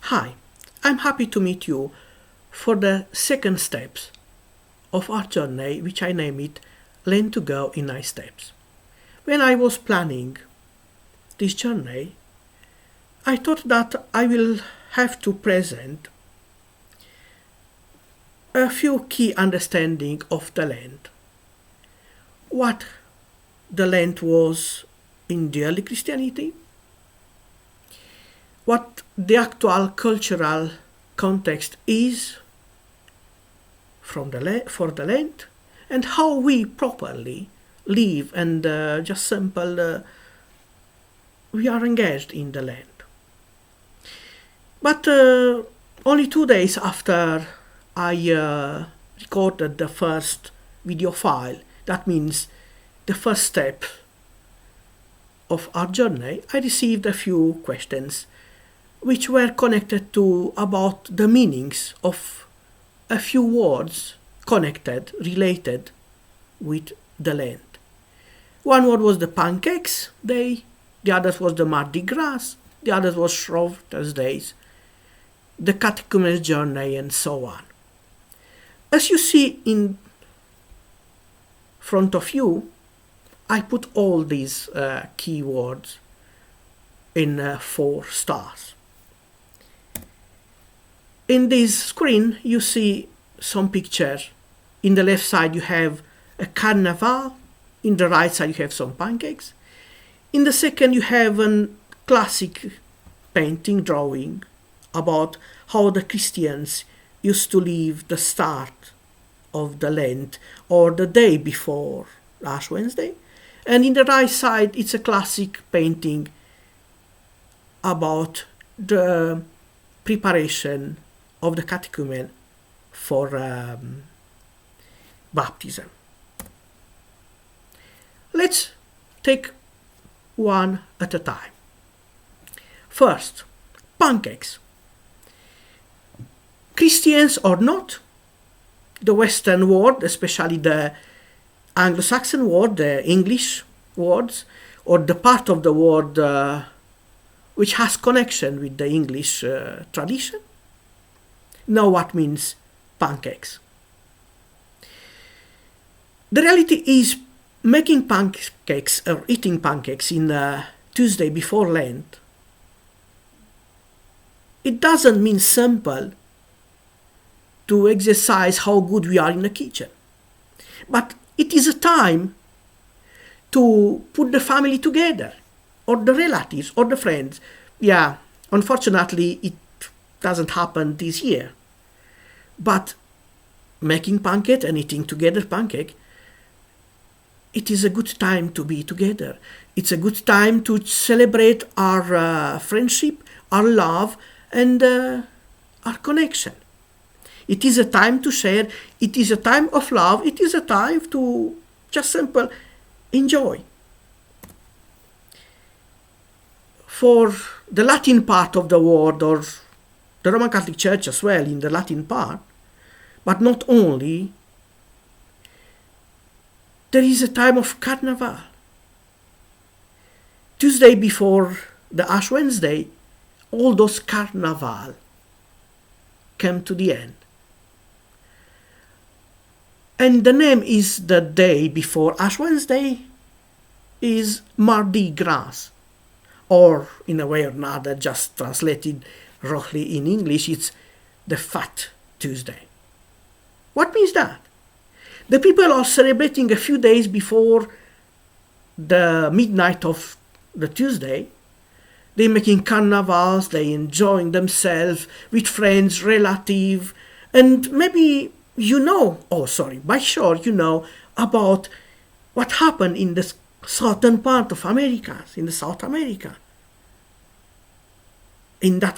Hi, I'm happy to meet you for the second steps of our journey, which I name it Learn to Go in 9 Steps. When I was planning this journey, I thought that I will have to present a few key understanding of the Lent. What the Lent was in the early Christianity, what the actual cultural context is for the Lent, and how we properly live and just simple we are engaged in the Lent. But only 2 days after I recorded the first video file, that means the first step of our journey, I received a few questions which were connected to about the meanings of a few words connected, related with the Lent. One word was the pancakes day, the other was the Mardi Gras, the other was Shrove Thursdays, the catechumen's journey, and so on. As you see in front of you, I put all these keywords in 4 stars. In this screen, you see some pictures. In the left side, you have a carnival. In the right side, you have some pancakes. In the second, you have a classic painting drawing about how the Christians used to live the start of the Lent or the day before Ash Wednesday. And in the right side, it's a classic painting about the preparation of the catechumen for baptism. Let's take one at a time. First, pancakes. Christians or not, the Western world, especially the Anglo-Saxon world, the English words, or the part of the world which has connection with the English tradition, know what means pancakes. The reality is making pancakes or eating pancakes in Tuesday before Lent, it doesn't mean simple to exercise how good we are in the kitchen. But it is a time to put the family together, or the relatives, or the friends. Yeah, unfortunately, it doesn't happen this year. But making pancake and eating together pancake, it is a good time to be together. It's a good time to celebrate our friendship, our love, and our connection. It is a time to share. It is a time of love. It is a time to just simple enjoy. For the Latin part of the world, or the Roman Catholic Church as well in the Latin part, but not only, there is a time of Carnival. Tuesday before the Ash Wednesday, all those Carnival came to the end. And the name is the day before Ash Wednesday is Mardi Gras, or in a way or another, just translated roughly in English, it's the Fat Tuesday. What means that? The people are celebrating a few days before the midnight of the Tuesday. They're making carnivals, they're enjoying themselves with friends, relatives, and maybe by sure you know about what happened in the southern part of America, in the South America. In that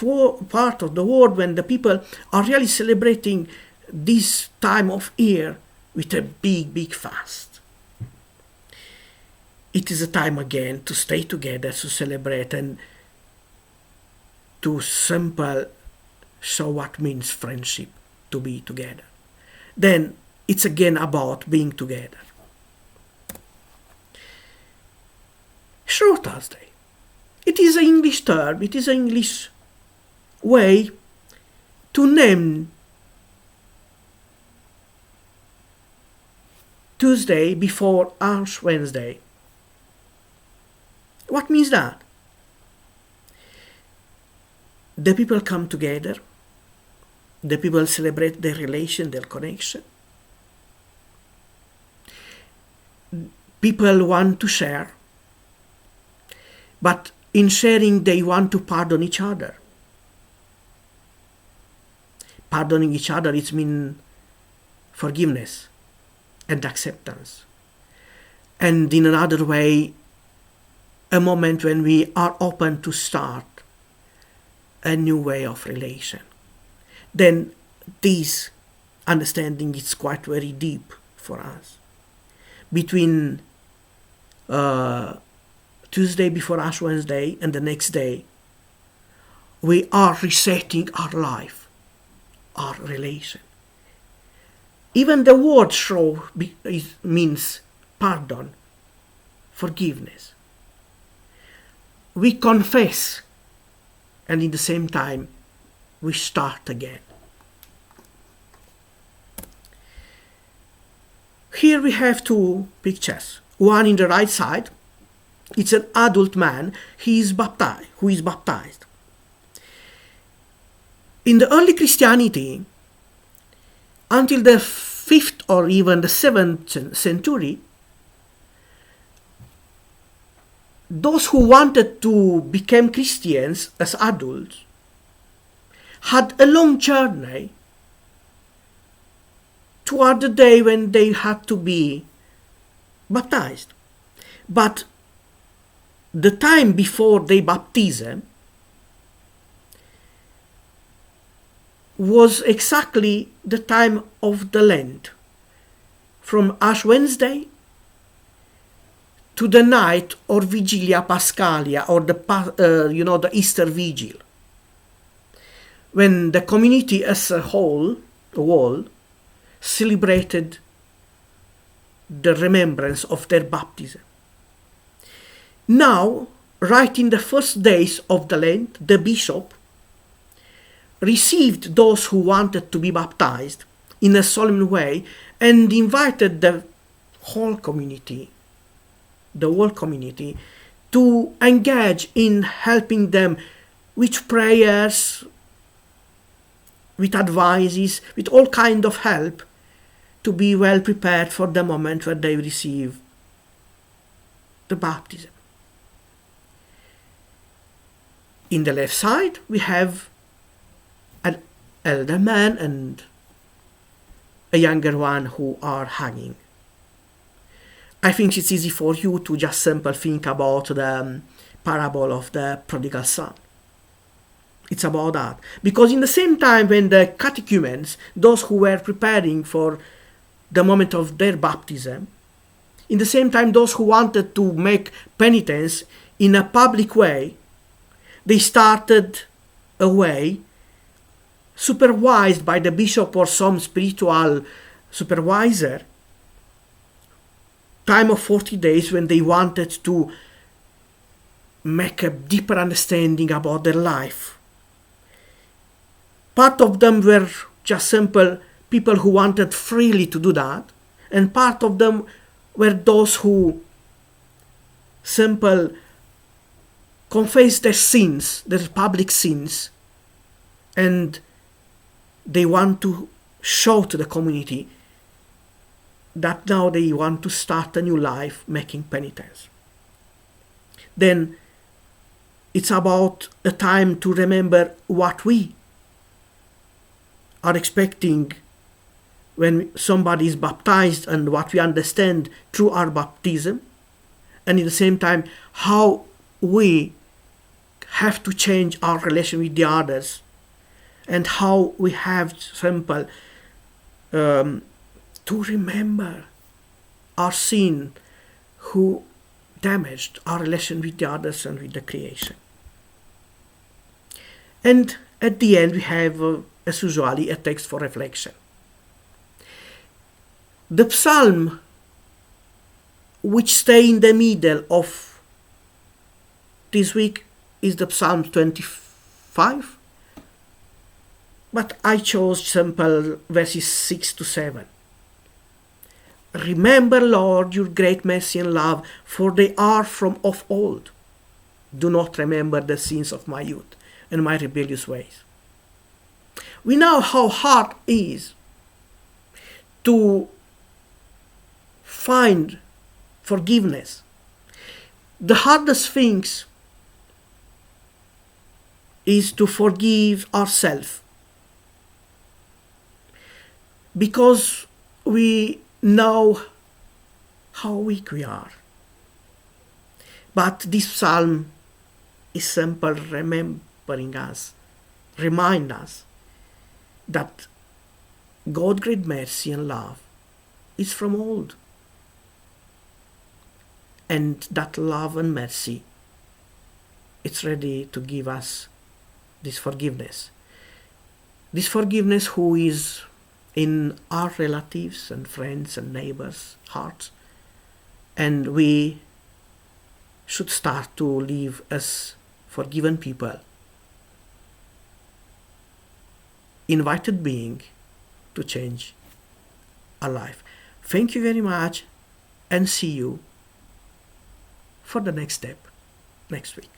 part of the world when the people are really celebrating this time of year with a big, big fast. It is a time again to stay together, to celebrate, and to simple show what means friendship, to be together. Then it's again about being together. Shrove Thursday. It is an English term, it is an English way to name Tuesday before Ash Wednesday. What means that? The people come together, the people celebrate their relation, their connection. People want to share, but in sharing they want to pardon each other. Pardoning each other, it means forgiveness and acceptance. And in another way, a moment when we are open to start a new way of relation. Then this understanding is quite very deep for us. Between Tuesday before Ash Wednesday and the next day, we are resetting our life, our relation. Even the word show means pardon, forgiveness. We confess, and in the same time, we start again. Here we have two pictures. One in the right side, it's an adult man, who is baptized. In the early Christianity, until the 5th or even the 7th century, those who wanted to become Christians as adults had a long journey toward the day when they had to be baptized. But the time before their baptism was exactly the time of the Lent, from Ash Wednesday to the night or Vigilia Pascalia, or the Easter Vigil, when the community as a whole celebrated the remembrance of their baptism. Now, right in the first days of the Lent, the bishop received those who wanted to be baptized in a solemn way and invited the whole community to engage in helping them with prayers, with advices, with all kind of help to be well prepared for the moment where they receive the baptism. In the left side, we have an elder man and a younger one who are hugging. I think it's easy for you to just simply think about the parable of the prodigal son. It's about that. Because in the same time when the catechumens, those who were preparing for the moment of their baptism, in the same time those who wanted to make penitence in a public way, they started a way supervised by the bishop or some spiritual supervisor, time of 40 days when they wanted to make a deeper understanding about their life. Part of them were just simple people who wanted freely to do that, and part of them were those who simple confess their sins, their public sins, and they want to show to the community that now they want to start a new life making penitence. Then it's about a time to remember what we are expecting when somebody is baptized and what we understand through our baptism, and at the same time how we have to change our relation with the others, and how we have simple to remember our sin who damaged our relation with the others and with the creation. And at the end we have, as usually, a text for reflection. The psalm which stay in the middle of this week is the Psalm 25. But I chose simple verses 6 to 7. Remember, Lord, your great mercy and love, for they are from of old. Do not remember the sins of my youth and my rebellious ways. We know how hard it is to find forgiveness. The hardest things is to forgive ourselves, because we know how weak we are. But this psalm is simple, remembering us, remind us that God's great mercy and love is from old, and that love and mercy, it's ready to give us this forgiveness. This forgiveness who is in our relatives and friends and neighbors' hearts, and we should start to live as forgiven people, invited being to change our life. Thank you very much, and see you for the next step next week.